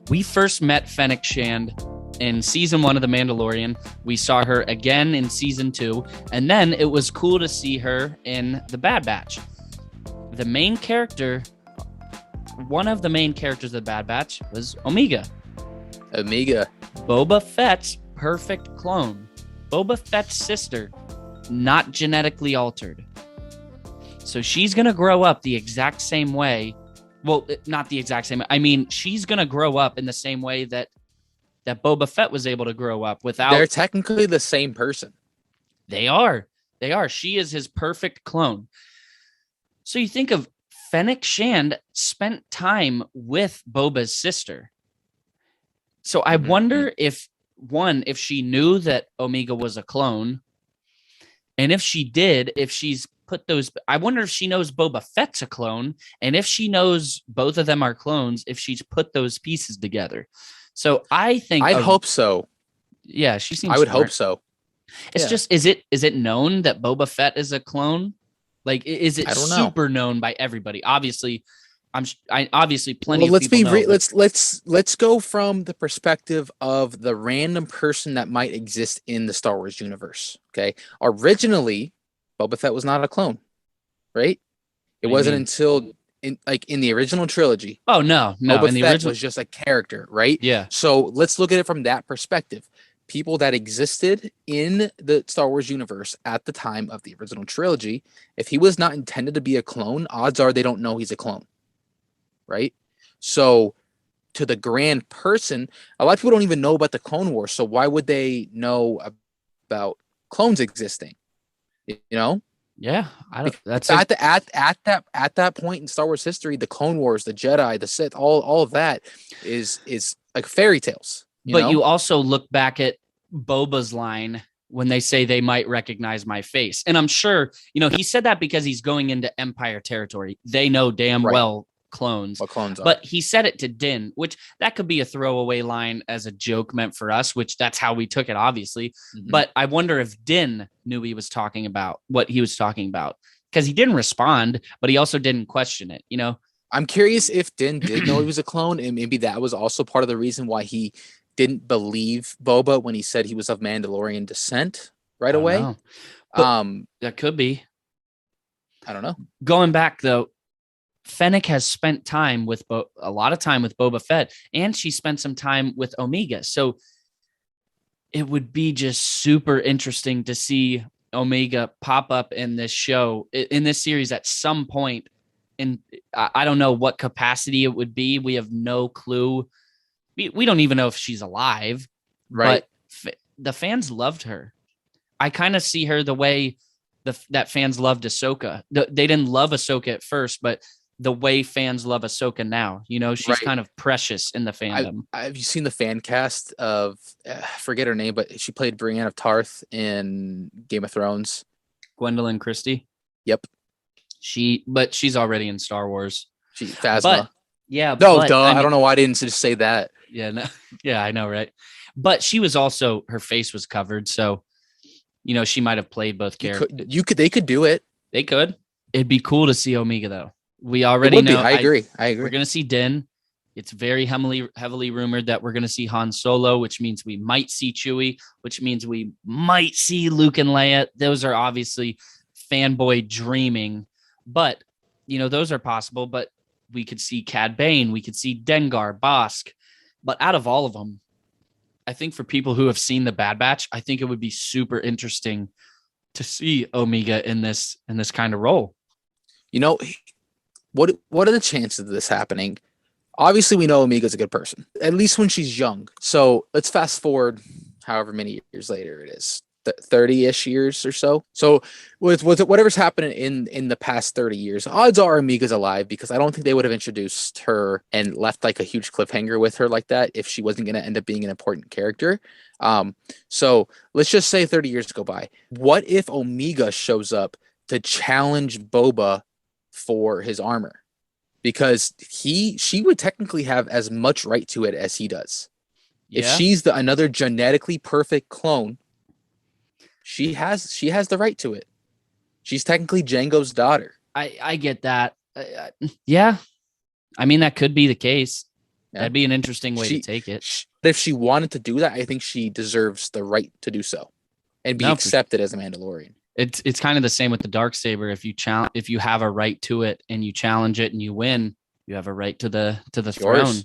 We first met Fennec Shand in season 1 of The Mandalorian. We saw her again in season 2, and then it was cool to see her in The Bad Batch. The main character, one of the main characters of The Bad Batch was Omega. Boba Fett's perfect clone. Boba Fett's sister, not genetically altered. So she's going to grow up the exact same way. Well, not the exact same. I mean, she's going to grow up in the same way that Boba Fett was able to grow up without... They're technically the same person. They are. She is his perfect clone. So you think of Fennec Shand spent time with Boba's sister. So I wonder if she knew that Omega was a clone. And if she did, if she's put those, I wonder if she knows Boba Fett's a clone, and if she knows both of them are clones, if she's put those pieces together. So I think I'd hope so. Yeah, she seems. I would hope so. It's just, is it known that Boba Fett is a clone? Like, is it super known by everybody? Obviously, obviously plenty of people know. Let's go from the perspective of the random person that might exist in the Star Wars universe. Okay, originally, Boba Fett was not a clone, right? It wasn't until in the original trilogy. Oh no, Boba Fett was just a character, right? Yeah. So let's look at it from that perspective. People that existed in the Star Wars universe at the time of the original trilogy, if he was not intended to be a clone, odds are they don't know he's a clone, right? So to the grand person, a lot of people don't even know about the Clone Wars. So why would they know about clones existing? You know? Yeah, I don't. That's at that point in Star Wars history, the Clone Wars, the Jedi, the Sith, all of that is like fairy tales. You also look back at Boba's line when they say they might recognize my face, and I'm sure he said that because he's going into Empire territory. They know damn well clones. What clones are. But he said it to Din, which that could be a throwaway line as a joke meant for us, which that's how we took it, obviously. But I wonder if Din knew he was talking about what he was talking about, because he didn't respond, but he also didn't question it, I'm curious if Din did know he was a clone, and maybe that was also part of the reason why he didn't believe Boba when he said he was of Mandalorian descent right away. That could be. I don't know. Going back, though, Fennec has spent time with a lot of time with Boba Fett, and she spent some time with Omega. So it would be just super interesting to see Omega pop up in this show, in this series at some point. And I don't know what capacity it would be. We have no clue. We don't even know if she's alive. Right. But the fans loved her. I kind of see her the way that fans loved Ahsoka. They didn't love Ahsoka at first, but the way fans love Ahsoka now, she's kind of precious in the fandom. Have you seen the fan cast of, forget her name, but she played Brienne of Tarth in Game of Thrones? Gwendolyn Christie? Yep. But she's already in Star Wars. Phasma. But, yeah. No, duh. I don't know why I didn't just say that. Yeah. No, yeah, I know, right? But she was also, her face was covered. So, she might have played both characters. They could do it. They could. It'd be cool to see Omega, though. We already know. I agree. We're going to see Din. It's very heavily rumored that we're going to see Han Solo, which means we might see Chewie, which means we might see Luke and Leia. Those are obviously fanboy dreaming, but those are possible. But we could see Cad Bane, we could see Dengar, Bosk. But out of all of them, I think for people who have seen The Bad Batch, I think it would be super interesting to see Omega in this kind of role. What are the chances of this happening? Obviously, we know Omega's a good person, at least when she's young. So let's fast forward however many years later it is, 30-ish years or so. So with whatever's happened in the past 30 years, odds are Omega's alive, because I don't think they would have introduced her and left like a huge cliffhanger with her like that if she wasn't going to end up being an important character. So let's just say 30 years go by. What if Omega shows up to challenge Boba for his armor? Because she would technically have as much right to it as he does. Yeah. If she's another genetically perfect clone, she has the right to it. She's technically Jango's daughter. I get that. Yeah. I mean, that could be the case. Yeah. That'd be an interesting way to take it. But if she wanted to do that, I think she deserves the right to do so and be accepted as a Mandalorian. It's kind of the same with the Darksaber. If you have a right to it and you challenge it and you win, you have a right to the throne.